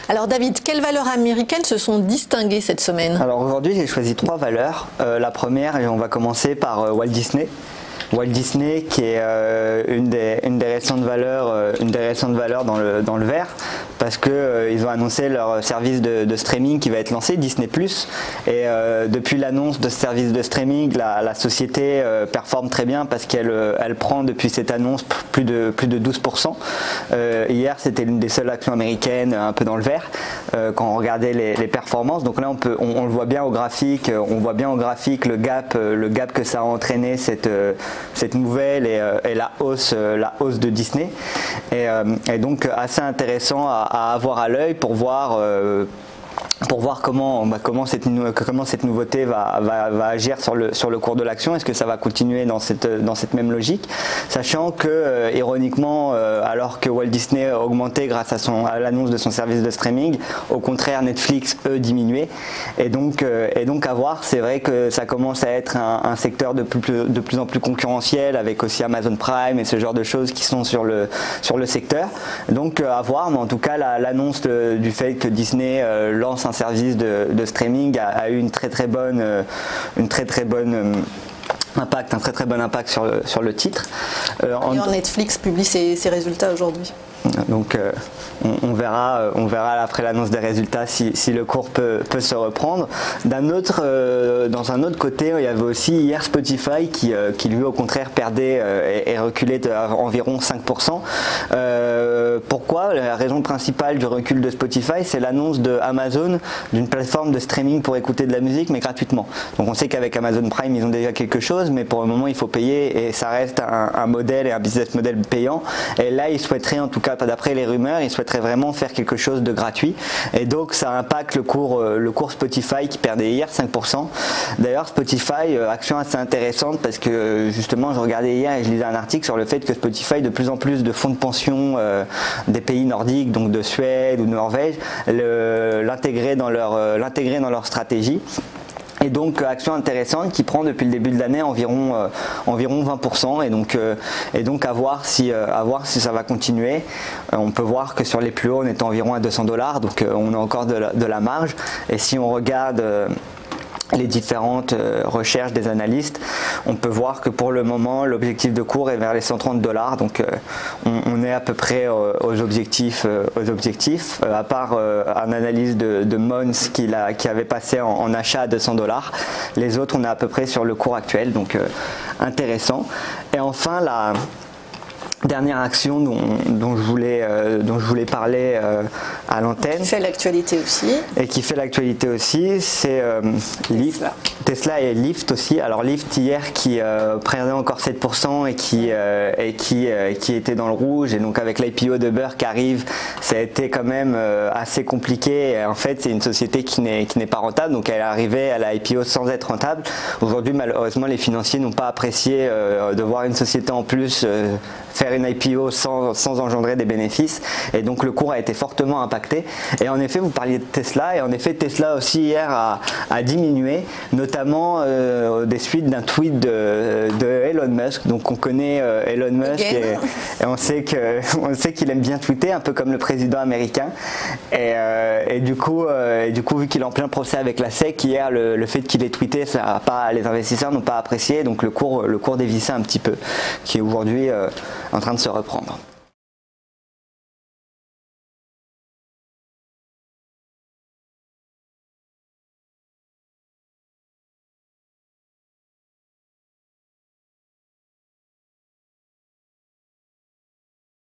Alors David, quelles valeurs américaines se sont distinguées cette semaine? Alors aujourd'hui j'ai choisi 3 valeurs. La première, et on va commencer par Walt Disney. Walt Disney qui est une des récentes valeurs dans le vert, parce que ils ont annoncé leur service de streaming qui va être lancé, Disney+. Et depuis l'annonce de ce service de streaming, la société performe très bien parce qu'elle prend depuis cette annonce plus de 12%. Hier c'était l'une des seules actions américaines un peu dans le vert quand on regardait les performances. Donc là on le voit bien au graphique, le gap que ça a entraîné cette nouvelle et la hausse de Disney, et donc assez intéressant à avoir à l'œil pour voir comment cette nouveauté va agir sur le cours de l'action. Est-ce que ça va continuer dans cette même logique, sachant que ironiquement, alors que Walt Disney a augmenté grâce à l'annonce de son service de streaming, au contraire Netflix eux diminuaient, et donc à voir. C'est vrai que ça commence à être un secteur de plus en plus concurrentiel, avec aussi Amazon Prime et ce genre de choses qui sont sur le secteur, donc à voir. Mais en tout cas l'annonce du fait que Disney lance un service de streaming a eu un très bon impact sur le titre. Netflix publie ses résultats aujourd'hui. Donc on verra après l'annonce des résultats si le cours peut se reprendre. Dans un autre côté, il y avait aussi hier Spotify qui lui au contraire perdait et reculait environ 5%. Pourquoi? La raison principale du recul de Spotify, c'est l'annonce de Amazon d'une plateforme de streaming pour écouter de la musique, mais gratuitement. Donc on sait qu'avec Amazon Prime ils ont déjà quelque chose, mais pour le moment il faut payer, et ça reste un modèle et un business model payant. Et là ils souhaiteraient, en tout cas d'après les rumeurs, ils souhaiteraient vraiment faire quelque chose de gratuit, et donc ça impacte le cours Spotify qui perdait hier 5%. D'ailleurs Spotify, action assez intéressante, parce que justement je regardais hier et je lisais un article sur le fait que Spotify, de plus en plus de fonds de pension des pays nordiques, donc de Suède ou de Norvège, l'intégrer dans leur stratégie. Et donc action intéressante qui prend depuis le début de l'année environ 20%, et donc à voir si ça va continuer. On peut voir que sur les plus hauts on est environ à $200, donc on a encore de la marge. Et si on regarde les différentes recherches des analystes, on peut voir que pour le moment l'objectif de cours est vers les $130, donc on est à peu près aux objectifs, à part une analyse de Mons qui avait passé en achat à $200. Les autres, on est à peu près sur le cours actuel, donc intéressant. Et enfin la dernière action dont je voulais parler à l'antenne, qui fait l'actualité aussi, c'est Tesla et Lyft aussi. Alors Lyft hier qui prenait encore 7% et qui était dans le rouge, et donc avec l'IPO de Uber qui arrive, ça a été quand même assez compliqué. Et en fait c'est une société qui n'est pas rentable, donc elle est arrivée à l'IPO sans être rentable. Aujourd'hui malheureusement les financiers n'ont pas apprécié de voir une société en plus faire une IPO sans engendrer des bénéfices, et donc le cours a été fortement impacté. Et en effet, vous parliez de Tesla, et en effet Tesla aussi hier a diminué, notamment des suites d'un tweet de Elon Musk. Donc on connaît Elon Musk, et on sait qu'il aime bien tweeter, un peu comme le président américain, et du coup vu qu'il est en plein procès avec la SEC hier, le fait qu'il ait tweeté, les investisseurs n'ont pas apprécié, donc le cours dévissait un petit peu, qui est aujourd'hui en train de se reprendre.